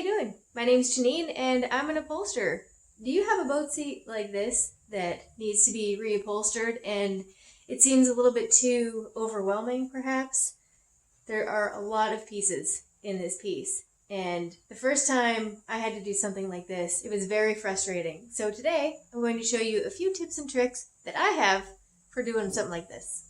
doing? My name's Janine and I'm an upholsterer. Do you have a boat seat like this that needs to be reupholstered and it seems a little bit too overwhelming perhaps? There are a lot of pieces in this piece, and the first time I had to do something like this, it was very frustrating. So today I'm going to show you a few tips and tricks that I have for doing something like this.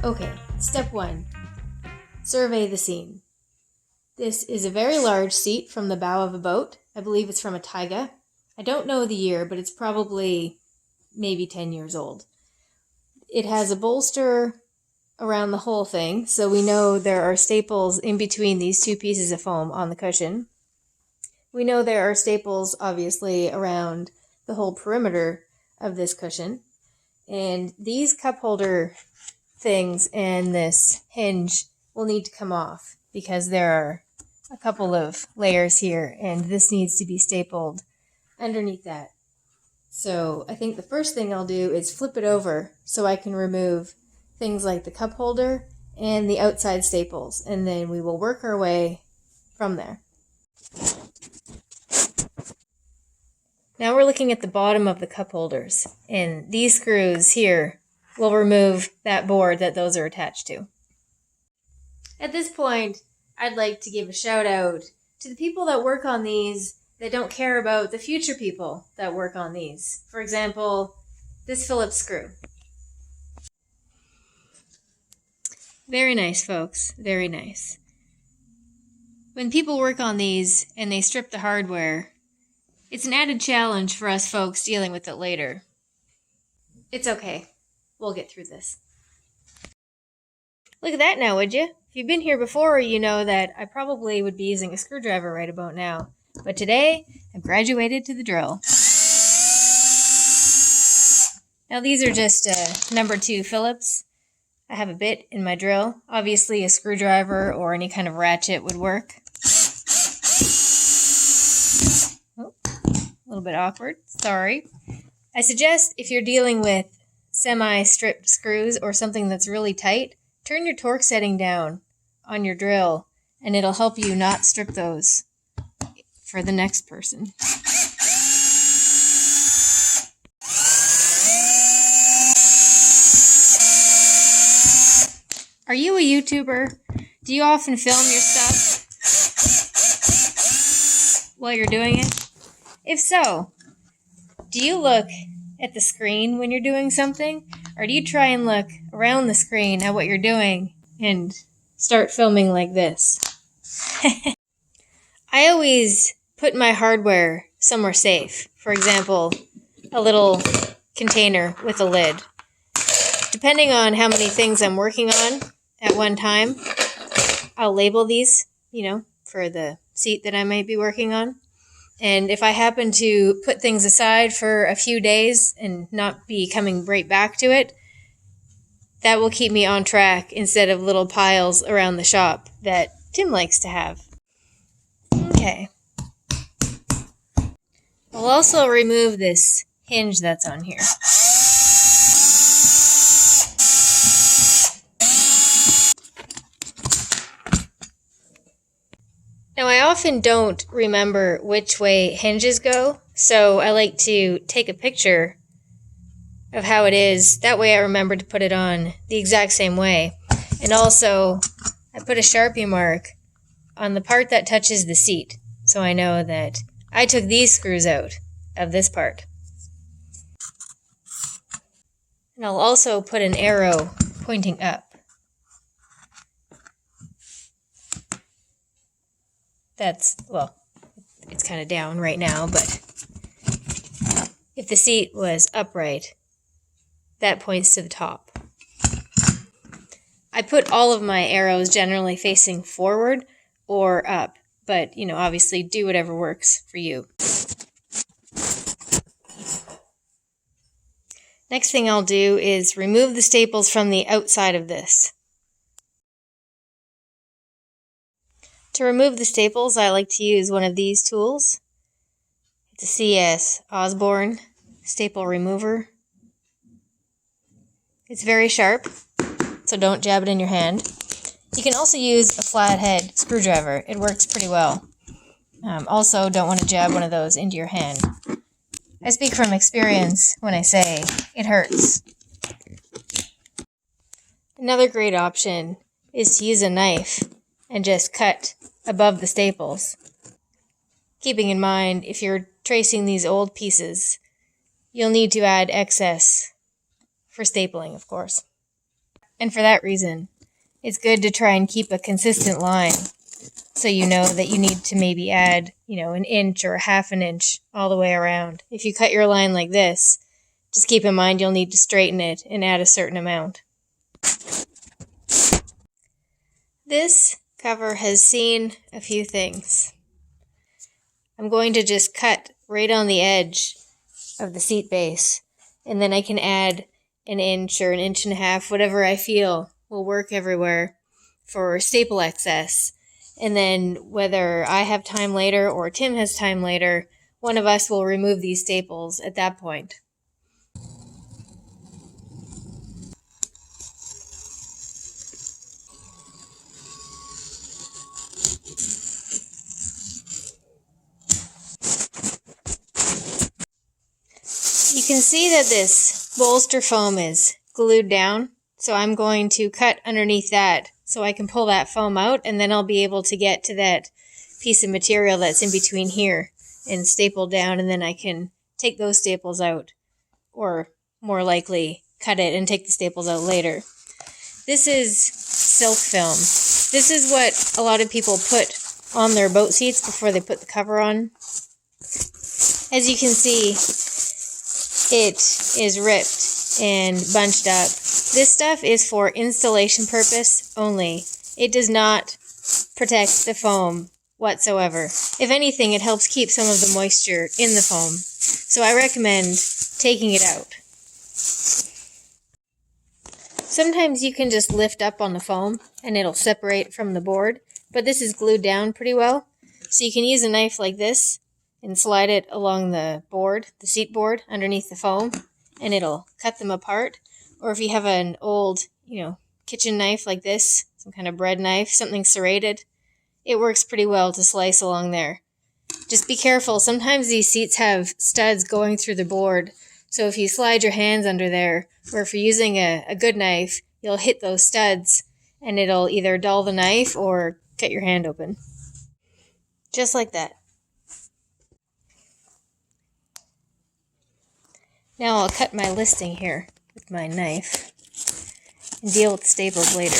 Okay, step 1. Survey the scene. This is a very large seat from the bow of a boat. I believe it's from a taiga. I don't know the year, but it's probably maybe 10 years old. It has a bolster around the whole thing, so we know there are staples in between these two pieces of foam on the cushion. We know there are staples, obviously, around the whole perimeter of this cushion. And these cup holder things and this hinge will need to come off because there are a couple of layers here and this needs to be stapled underneath that. So I think the first thing I'll do is flip it over so I can remove things like the cup holder and the outside staples, and then we will work our way from there. Now we're looking at the bottom of the cup holders, and these screws here will remove that board that those are attached to. At this point, I'd like to give a shout out to the people that work on these that don't care about the future people that work on these. For example, this Phillips screw. Very nice, folks. Very nice. When people work on these and they strip the hardware, it's an added challenge for us folks dealing with it later. It's okay. We'll get through this. Look at that now, would you? If you've been here before, you know that I probably would be using a screwdriver right about now. But today, I've graduated to the drill. Now these are just number 2 Phillips. I have a bit in my drill. Obviously a screwdriver or any kind of ratchet would work. Oh, a little bit awkward, sorry. I suggest if you're dealing with semi-stripped screws or something that's really tight, turn your torque setting down on your drill and it'll help you not strip those for the next person. Are you a YouTuber? Do you often film your stuff while you're doing it? If so, do you look at the screen when you're doing something? Or do you try and look around the screen at what you're doing and start filming like this? I always put my hardware somewhere safe. For example, a little container with a lid. Depending on how many things I'm working on at one time, I'll label these, for the seat that I might be working on. And if I happen to put things aside for a few days and not be coming right back to it, that will keep me on track instead of little piles around the shop that Tim likes to have. Okay. I'll also remove this hinge that's on here. Now, I often don't remember which way hinges go, so I like to take a picture of how it is. That way I remember to put it on the exact same way. And also, I put a Sharpie mark on the part that touches the seat, so I know that I took these screws out of this part. And I'll also put an arrow pointing up. It's kind of down right now, but if the seat was upright, that points to the top. I put all of my arrows generally facing forward or up, but, obviously do whatever works for you. Next thing I'll do is remove the staples from the outside of this. To remove the staples, I like to use one of these tools. It's a CS Osborne staple remover. It's very sharp, so don't jab it in your hand. You can also use a flathead screwdriver. It works pretty well. Also, don't want to jab one of those into your hand. I speak from experience when I say it hurts. Another great option is to use a knife and just cut above the staples. Keeping in mind, if you're tracing these old pieces, you'll need to add excess for stapling, of course. And for that reason, it's good to try and keep a consistent line so you know that you need to maybe add, an inch or half an inch all the way around. If you cut your line like this, just keep in mind you'll need to straighten it and add a certain amount. This cover has seen a few things. I'm going to just cut right on the edge of the seat base, and then I can add an inch or an inch and a half, whatever I feel will work everywhere for staple excess. And then whether I have time later or Tim has time later, one of us will remove these staples at that point. You can see that this bolster foam is glued down, so I'm going to cut underneath that so I can pull that foam out, and then I'll be able to get to that piece of material that's in between here and staple down, and then I can take those staples out, or more likely cut it and take the staples out later. This is silk film. This is what a lot of people put on their boat seats before they put the cover on. As you can see, it is ripped and bunched up. This stuff is for installation purpose only. It does not protect the foam whatsoever. If anything, it helps keep some of the moisture in the foam. So I recommend taking it out. Sometimes you can just lift up on the foam and it'll separate from the board, but this is glued down pretty well. So you can use a knife like this and slide it along the board, the seat board, underneath the foam, and it'll cut them apart. Or if you have an old, kitchen knife like this, some kind of bread knife, something serrated, it works pretty well to slice along there. Just be careful. Sometimes these seats have studs going through the board, so if you slide your hands under there, or if you're using a good knife, you'll hit those studs, and it'll either dull the knife or cut your hand open. Just like that. Now I'll cut my listing here with my knife and deal with the staples later.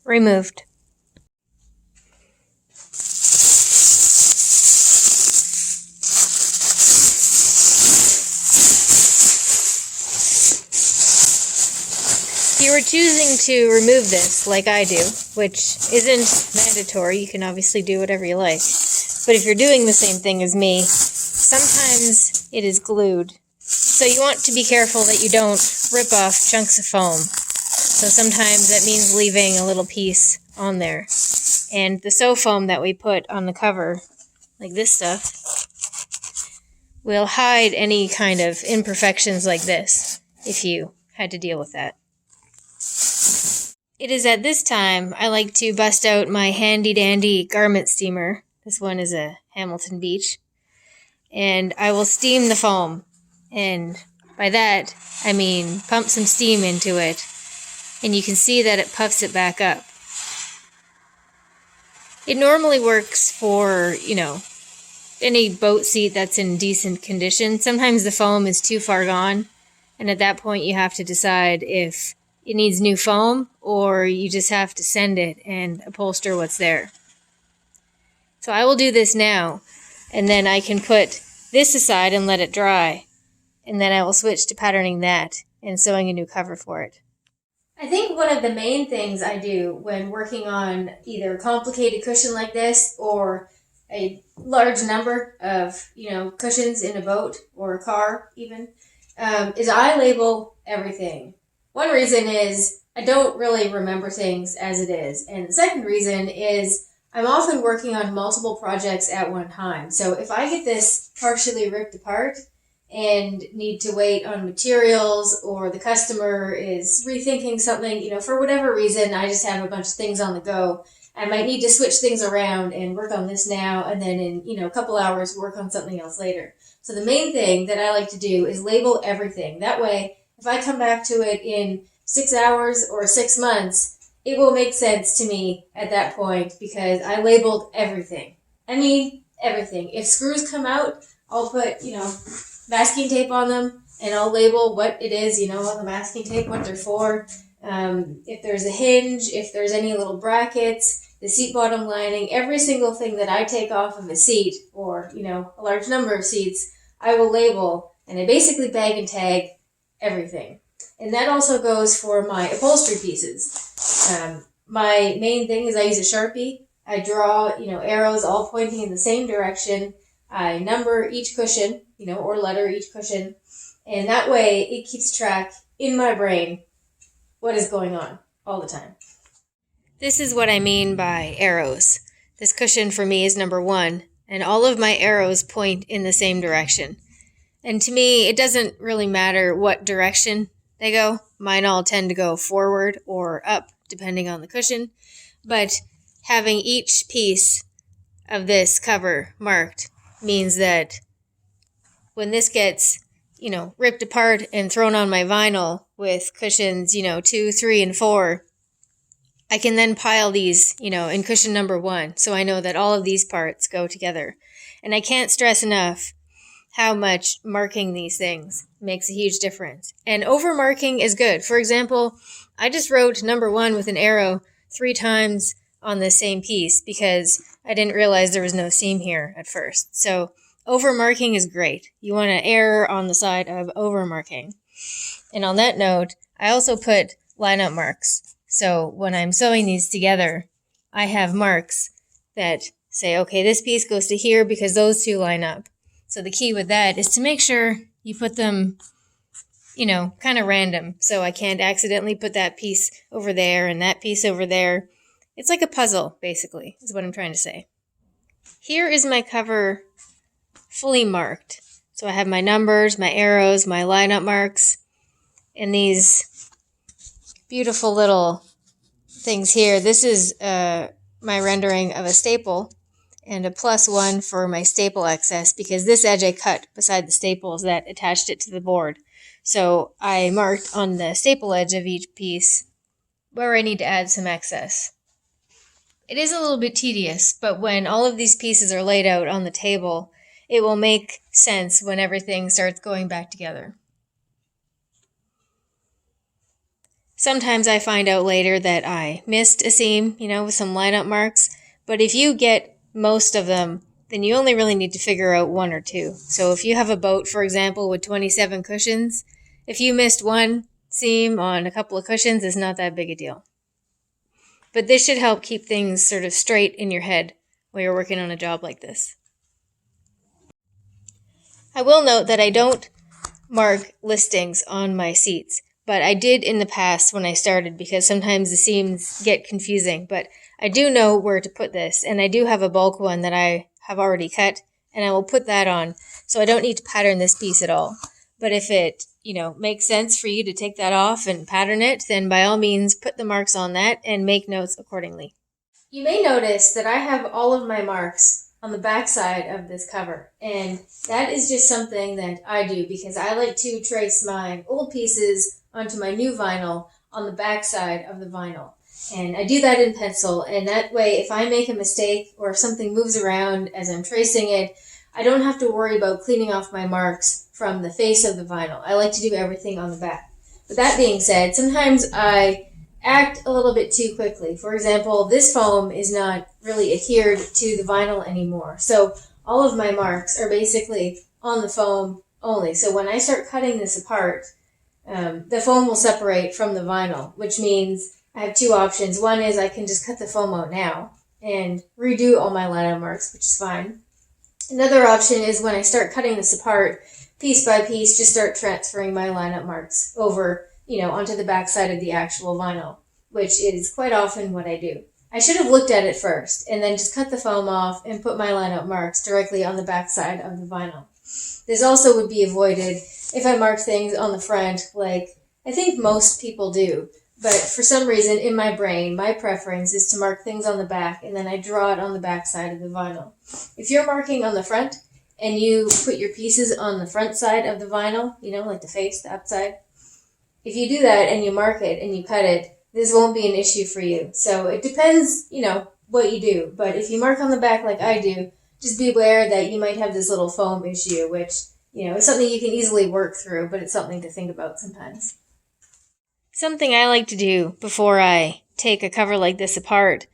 Removed. If you were choosing to remove this, like I do, which isn't mandatory, you can obviously do whatever you like, but if you're doing the same thing as me, sometimes it is glued. So you want to be careful that you don't rip off chunks of foam. So sometimes that means leaving a little piece on there. And the sew foam that we put on the cover, like this stuff, will hide any kind of imperfections like this, if you had to deal with that. It is at this time I like to bust out my handy-dandy garment steamer. This one is a Hamilton Beach. And I will steam the foam. And by that, I mean pump some steam into it. And you can see that it puffs it back up. It normally works for, any boat seat that's in decent condition. Sometimes the foam is too far gone. And at that point you have to decide if it needs new foam, or you just have to send it and upholster what's there. So I will do this now, and then I can put this aside and let it dry, and then I will switch to patterning that and sewing a new cover for it. I think one of the main things I do when working on either a complicated cushion like this or a large number of, cushions in a boat or a car even, is I label everything. One reason is I don't really remember things as it is. And the second reason is I'm often working on multiple projects at one time. So if I get this partially ripped apart and need to wait on materials, or the customer is rethinking something, for whatever reason, I just have a bunch of things on the go. I might need to switch things around and work on this now, and then in, a couple hours work on something else later. So the main thing that I like to do is label everything. That way, if I come back to it in 6 hours or 6 months, it will make sense to me at that point because I labeled everything. I mean, everything. If screws come out, I'll put, masking tape on them, and I'll label what it is, on the masking tape, what they're for. If there's a hinge, if there's any little brackets, the seat bottom lining, every single thing that I take off of a seat, or, a large number of seats, I will label, and I basically bag and tag everything. And that also goes for my upholstery pieces. My main thing is I use a Sharpie. I draw, arrows all pointing in the same direction. I number each cushion, or letter each cushion. And that way it keeps track in my brain what is going on all the time. This is what I mean by arrows. This cushion for me is number 1, and all of my arrows point in the same direction. And to me, it doesn't really matter what direction they go. Mine all tend to go forward or up, depending on the cushion. But having each piece of this cover marked means that when this gets, ripped apart and thrown on my vinyl with cushions, 2, 3, and 4, I can then pile these, in cushion number 1. So I know that all of these parts go together. And I can't stress enough how much marking these things makes a huge difference. And overmarking is good. For example, I just wrote number 1 with an arrow 3 times on the same piece because I didn't realize there was no seam here at first. So overmarking is great. You want to err on the side of overmarking. And on that note, I also put lineup marks. So when I'm sewing these together, I have marks that say, okay, this piece goes to here because those two line up. So the key with that is to make sure you put them, kind of random. So I can't accidentally put that piece over there and that piece over there. It's like a puzzle, basically, is what I'm trying to say. Here is my cover fully marked. So I have my numbers, my arrows, my lineup marks, and these beautiful little things here. This is my rendering of a staple, and a +1 for my staple excess because this edge I cut beside the staples that attached it to the board. So I marked on the staple edge of each piece where I need to add some excess. It is a little bit tedious, but when all of these pieces are laid out on the table, it will make sense when everything starts going back together. Sometimes I find out later that I missed a seam, with some lineup marks, but if you get most of them, then you only really need to figure out 1 or 2. So if you have a boat, for example, with 27 cushions, if you missed 1 seam on a couple of cushions, it's not that big a deal. But this should help keep things sort of straight in your head while you're working on a job like this. I will note that I don't mark listings on my seats, but I did in the past when I started because sometimes the seams get confusing. But I do know where to put this, and I do have a bulk one that I have already cut, and I will put that on, so I don't need to pattern this piece at all. But if it, makes sense for you to take that off and pattern it, then by all means put the marks on that and make notes accordingly. You may notice that I have all of my marks on the back side of this cover, and that is just something that I do because I like to trace my old pieces onto my new vinyl on the back side of the vinyl. And I do that in pencil, and that way if I make a mistake or if something moves around as I'm tracing it, I don't have to worry about cleaning off my marks from the face of the vinyl. I like to do everything on the back. But that being said, sometimes I act a little bit too quickly. For example, this foam is not really adhered to the vinyl anymore. So all of my marks are basically on the foam only. So when I start cutting this apart, the foam will separate from the vinyl, which means I have 2 options. One is I can just cut the foam out now and redo all my lineup marks, which is fine. Another option is when I start cutting this apart, piece by piece, just start transferring my lineup marks over, onto the back side of the actual vinyl, which is quite often what I do. I should have looked at it first and then just cut the foam off and put my lineup marks directly on the back side of the vinyl. This also would be avoided if I marked things on the front, like I think most people do. But for some reason, in my brain, my preference is to mark things on the back, and then I draw it on the back side of the vinyl. If you're marking on the front, and you put your pieces on the front side of the vinyl, like the face, the upside, if you do that and you mark it and you cut it, this won't be an issue for you. So it depends, what you do. But if you mark on the back like I do, just be aware that you might have this little foam issue, which, is something you can easily work through, but it's something to think about sometimes. Something I like to do before I take a cover like this apart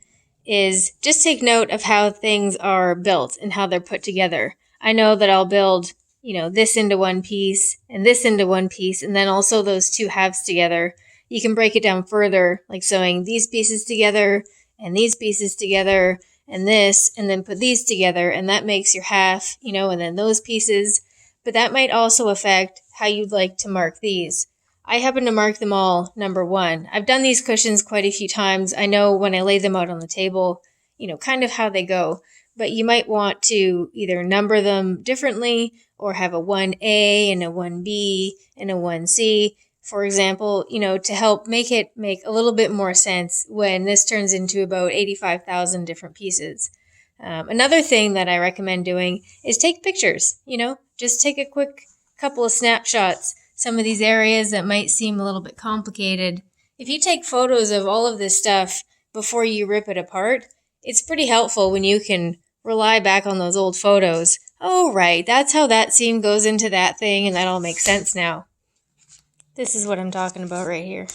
is just take note of how things are built and how they're put together. I know that I'll build, this into one piece and this into one piece, and then also those two halves together. You can break it down further, like sewing these pieces together and these pieces together and this, and then put these together, and that makes your half, and then those pieces. But that might also affect how you'd like to mark these. I happen to mark them all number 1. I've done these cushions quite a few times. I know when I lay them out on the table, kind of how they go. But you might want to either number them differently or have a 1A and a 1B and a 1C, for example, to help make it make a little bit more sense when this turns into about 85,000 different pieces. Another thing that I recommend doing is take pictures, just take a quick couple of snapshots. Some of these areas that might seem a little bit complicated. If you take photos of all of this stuff before you rip it apart, it's pretty helpful when you can rely back on those old photos. Oh, right, that's how that seam goes into that thing, and that all makes sense now. This is what I'm talking about right here.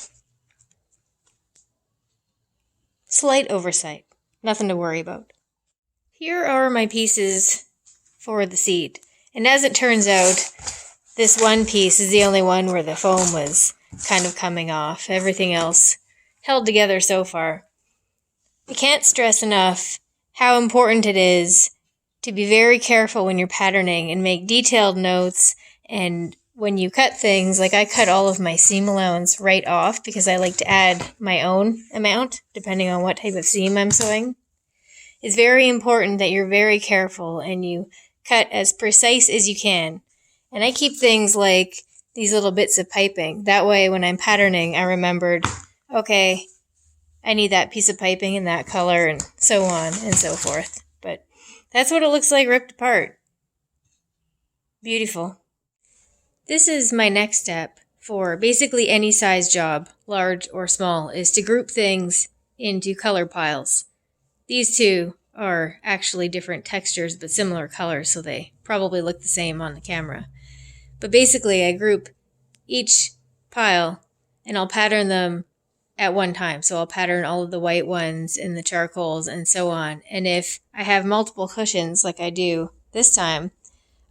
Slight oversight. Nothing to worry about. Here are my pieces for the seat. And as it turns out, this one piece is the only one where the foam was kind of coming off. Everything else held together so far. I can't stress enough how important it is to be very careful when you're patterning and make detailed notes. And when you cut things, like I cut all of my seam allowance right off because I like to add my own amount depending on what type of seam I'm sewing. It's very important that you're very careful and you cut as precise as you can. And I keep things like these little bits of piping. That way, when I'm patterning, I remembered, okay, I need that piece of piping in that color, and so on and so forth. But that's what it looks like ripped apart. Beautiful. This is my next step for basically any size job, large or small, is to group things into color piles. These two are actually different textures but similar colors, so they probably look the same on the camera. But basically, I group each pile and I'll pattern them at one time. So I'll pattern all of the white ones and the charcoals and so on. And if I have multiple cushions like I do this time,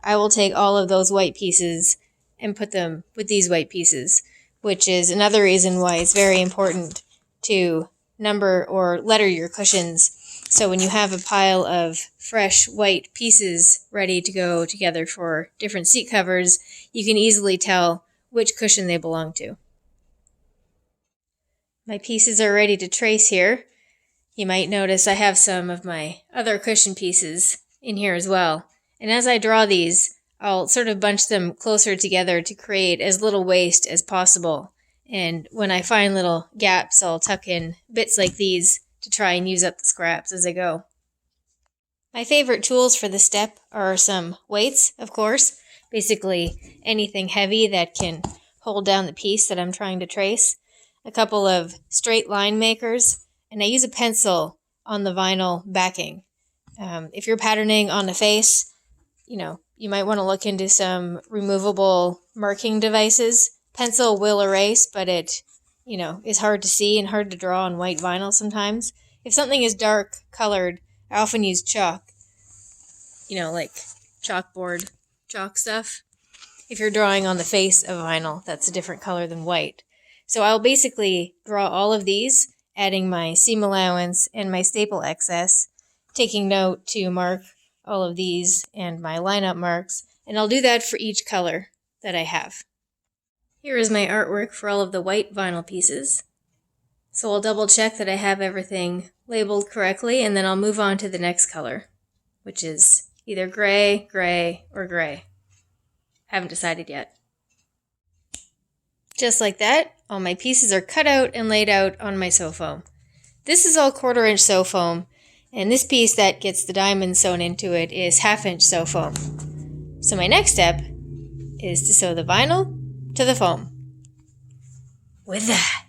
I will take all of those white pieces and put them with these white pieces, which is another reason why it's very important to number or letter your cushions. So when you have a pile of fresh white pieces ready to go together for different seat covers, you can easily tell which cushion they belong to. My pieces are ready to trace here. You might notice I have some of my other cushion pieces in here as well. And as I draw these, I'll sort of bunch them closer together to create as little waste as possible. And when I find little gaps, I'll tuck in bits like these to try and use up the scraps as I go. My favorite tools for this step are some weights, of course. Basically anything heavy that can hold down the piece that I'm trying to trace. A couple of straight line makers, and I use a pencil on the vinyl backing. If you're patterning on the face, you might want to look into some removable marking devices. Pencil will erase, but it is hard to see and hard to draw on white vinyl sometimes. If something is dark colored, I often use chalk, like chalkboard, chalk stuff. If you're drawing on the face of vinyl, that's a different color than white. So I'll basically draw all of these, adding my seam allowance and my staple excess, taking note to mark all of these and my lineup marks, and I'll do that for each color. that I have. Here is my artwork for all of the white vinyl pieces. So I'll double check that I have everything labeled correctly, and then I'll move on to the next color, which is either gray, gray, or gray. Haven't decided yet. Just like that, all my pieces are cut out and laid out on my sew foam. This is all 1/4 inch sew foam, and this piece that gets the diamond sewn into it is 1/2 inch sew foam. So my next step is to sew the vinyl to the foam. With that.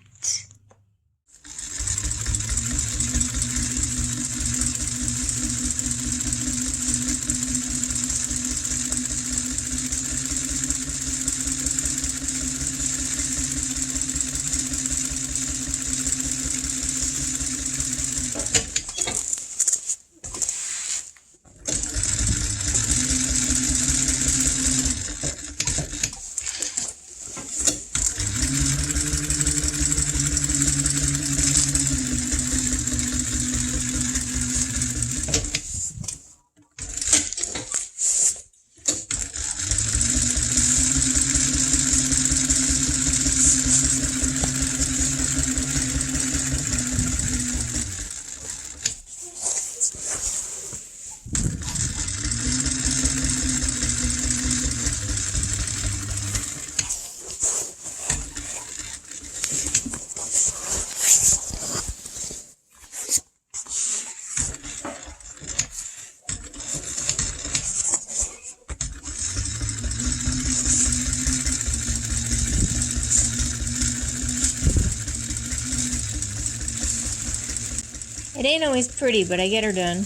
It ain't always pretty, but I get her done.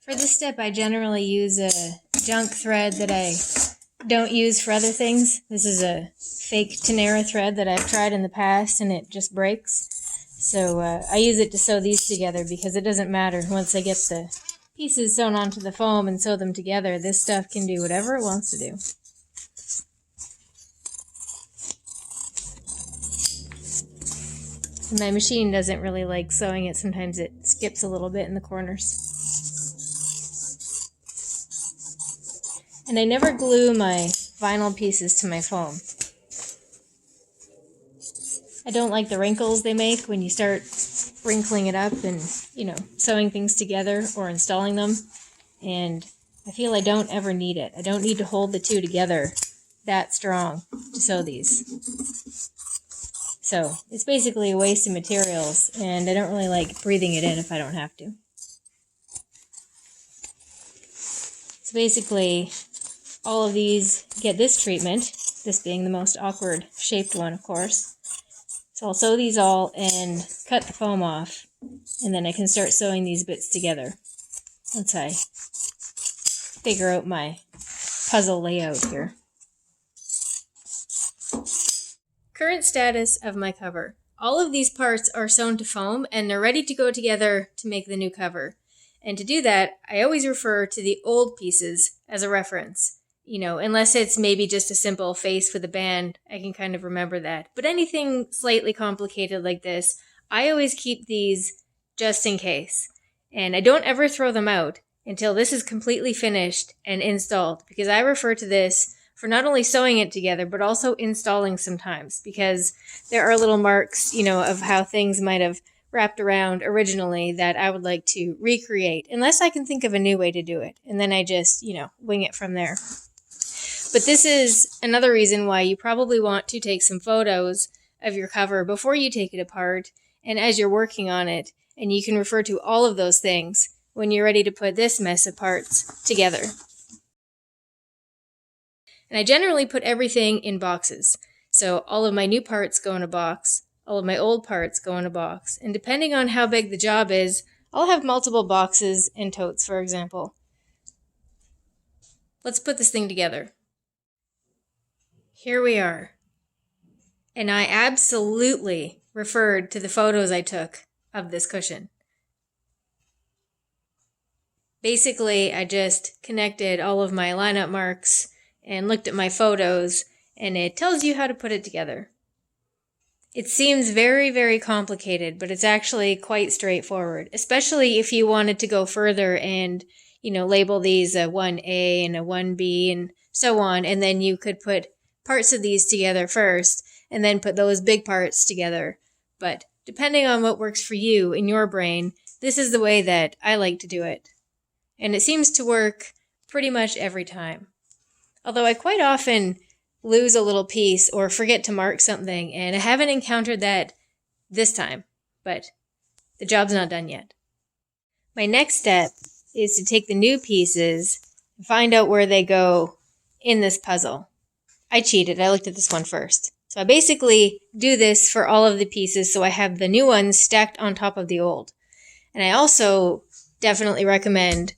For this step, I generally use a junk thread that I don't use for other things. This is a fake Tenera thread that I've tried in the past and it just breaks. So I use it to sew these together because it doesn't matter. Once I get the pieces sewn onto the foam and sew them together, this stuff can do whatever it wants to do. And my machine doesn't really like sewing it. Sometimes it skips a little bit in the corners. And I never glue my vinyl pieces to my foam. I don't like the wrinkles they make when you start wrinkling it up and, sewing things together or installing them. And I feel I don't ever need it. I don't need to hold the two together that strong to sew these. So it's basically a waste of materials, and I don't really like breathing it in if I don't have to. So basically, all of these get this treatment, this being the most awkward shaped one, of course. So I'll sew these all and cut the foam off, and then I can start sewing these bits together once I figure out my puzzle layout here. Current status of my cover. All of these parts are sewn to foam, and they're ready to go together to make the new cover. And to do that, I always refer to the old pieces as a reference. Unless it's maybe just a simple face with a band, I can kind of remember that. But anything slightly complicated like this, I always keep these just in case. And I don't ever throw them out until this is completely finished and installed, because I refer to this for not only sewing it together, but also installing sometimes, because there are little marks, of how things might have wrapped around originally that I would like to recreate, unless I can think of a new way to do it. And then I just, wing it from there. But this is another reason why you probably want to take some photos of your cover before you take it apart and as you're working on it. And you can refer to all of those things when you're ready to put this mess of parts together. And I generally put everything in boxes. So all of my new parts go in a box. all of my old parts go in a box. And depending on how big the job is, I'll have multiple boxes and totes, for example. Let's put this thing together. Here we are. And I absolutely referred to the photos I took of this cushion. Basically, I just connected all of my lineup marks and looked at my photos, and it tells you how to put it together. It seems very, very complicated, but it's actually quite straightforward, especially if you wanted to go further and, label these a 1A and a 1B and so on, and then you could put parts of these together first and then put those big parts together. But depending on what works for you in your brain, this is the way that I like to do it. And it seems to work pretty much every time. Although I quite often lose a little piece or forget to mark something, and I haven't encountered that this time, but the job's not done yet. My next step is to take the new pieces and find out where they go in this puzzle. I cheated. I looked at this one first. So I basically do this for all of the pieces so I have the new ones stacked on top of the old. And I also definitely recommend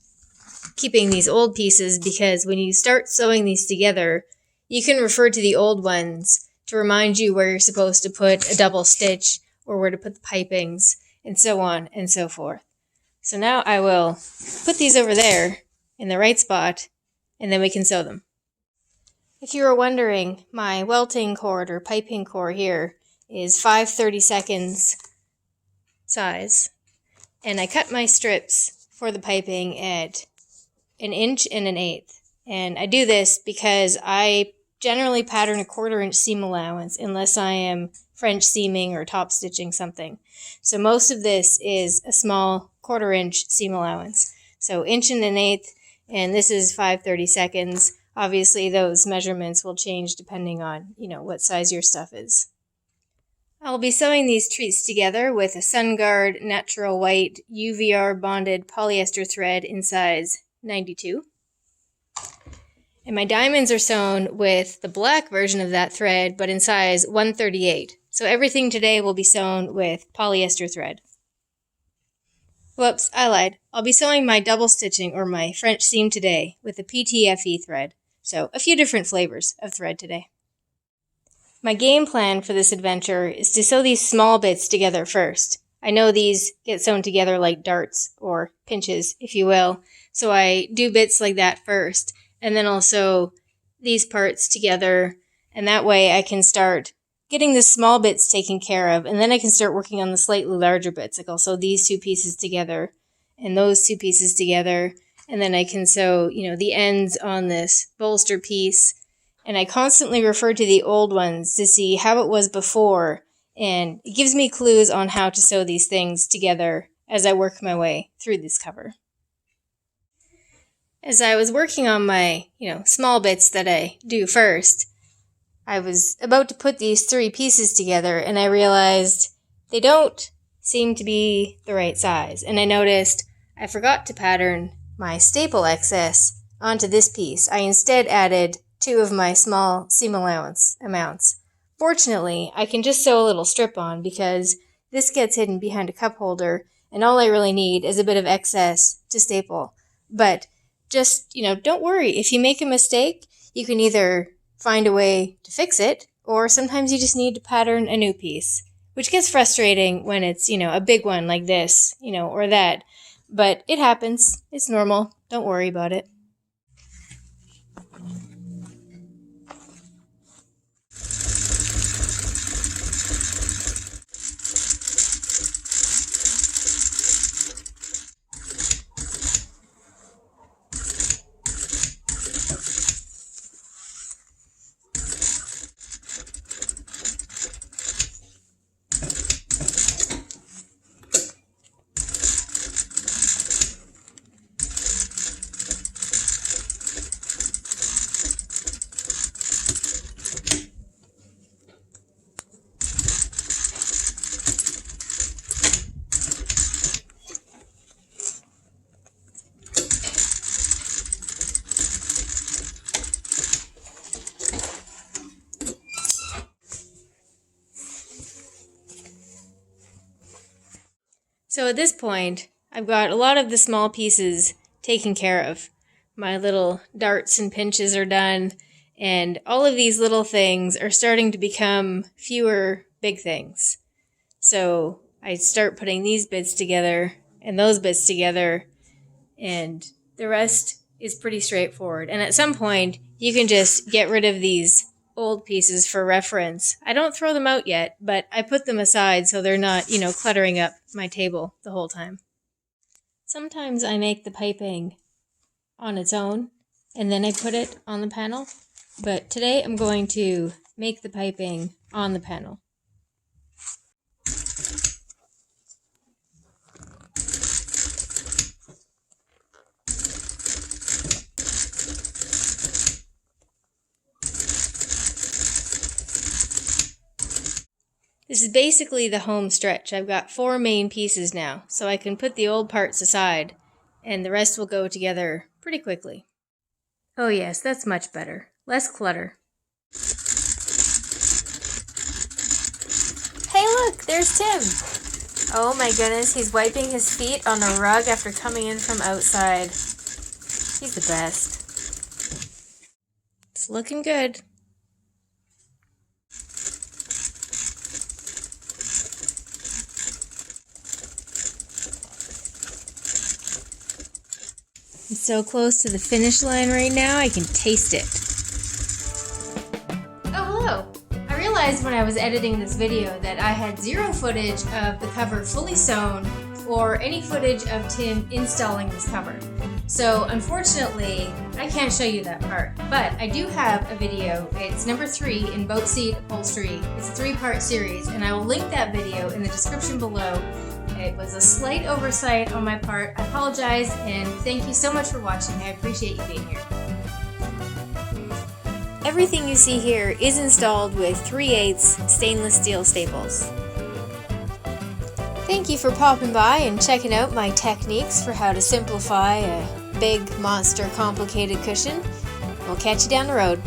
keeping these old pieces because when you start sewing these together, you can refer to the old ones to remind you where you're supposed to put a double stitch or where to put the pipings and so on and so forth. So now I will put these over there in the right spot and then we can sew them. If you were wondering, my welting cord or piping cord here is 5/32 size. And I cut my strips for the piping at 1 inch and 1/8. And I do this because I generally pattern a 1/4 inch seam allowance unless I am French seaming or top stitching something. So most of this is a small 1/4 inch seam allowance. So 1 inch and 1/8, and this is 5/32. Obviously those measurements will change depending on, what size your stuff is. I'll be sewing these treats together with a SunGuard natural white UVR bonded polyester thread in size 92. And my diamonds are sewn with the black version of that thread, but in size 138. So everything today will be sewn with polyester thread. Whoops, I lied. I'll be sewing my double stitching or my French seam today with the PTFE thread. So a few different flavors of thread today. My game plan for this adventure is to sew these small bits together first. I know these get sewn together like darts or pinches, if you will, so I do bits like that first, and then I'll sew these parts together, and that way I can start getting the small bits taken care of, and then I can start working on the slightly larger bits. Like I'll sew these 2 pieces together, and those 2 pieces together, and then I can sew, the ends on this bolster piece. And I constantly refer to the old ones to see how it was before, and it gives me clues on how to sew these things together as I work my way through this cover. As I was working on my, small bits that I do first, I was about to put these 3 pieces together, and I realized they don't seem to be the right size. And I noticed I forgot to pattern my staple excess onto this piece. I instead added 2 of my small seam allowance amounts. Fortunately, I can just sew a little strip on because this gets hidden behind a cup holder, and all I really need is a bit of excess to staple. But just, don't worry. If you make a mistake, you can either find a way to fix it, or sometimes you just need to pattern a new piece, which gets frustrating when it's, a big one like this, or that. But it happens. It's normal. Don't worry about it. So at this point, I've got a lot of the small pieces taken care of. My little darts and pinches are done, and all of these little things are starting to become fewer big things. So I start putting these bits together and those bits together, and the rest is pretty straightforward. And at some point, you can just get rid of these old pieces for reference. I don't throw them out yet, but I put them aside so they're not, cluttering up my table the whole time. Sometimes I make the piping on its own, and then I put it on the panel. But today I'm going to make the piping on the panel. This is basically the home stretch. I've got 4 main pieces now, so I can put the old parts aside, and the rest will go together pretty quickly. Oh yes, that's much better. Less clutter. Hey look, there's Tim! Oh my goodness, he's wiping his feet on the rug after coming in from outside. He's the best. It's looking good. I'm so close to the finish line right now, I can taste it. Oh, hello! I realized when I was editing this video that I had 0 footage of the cover fully sewn or any footage of Tim installing this cover. So unfortunately, I can't show you that part, but I do have a video. It's number 3 in Boat Seat Upholstery. It's a 3-part series, and I will link that video in the description below. It was a slight oversight on my part. I apologize, and thank you so much for watching. I appreciate you being here. Everything you see here is installed with 3/8 stainless steel staples. Thank you for popping by and checking out my techniques for how to simplify a big, monster, complicated cushion. We'll catch you down the road.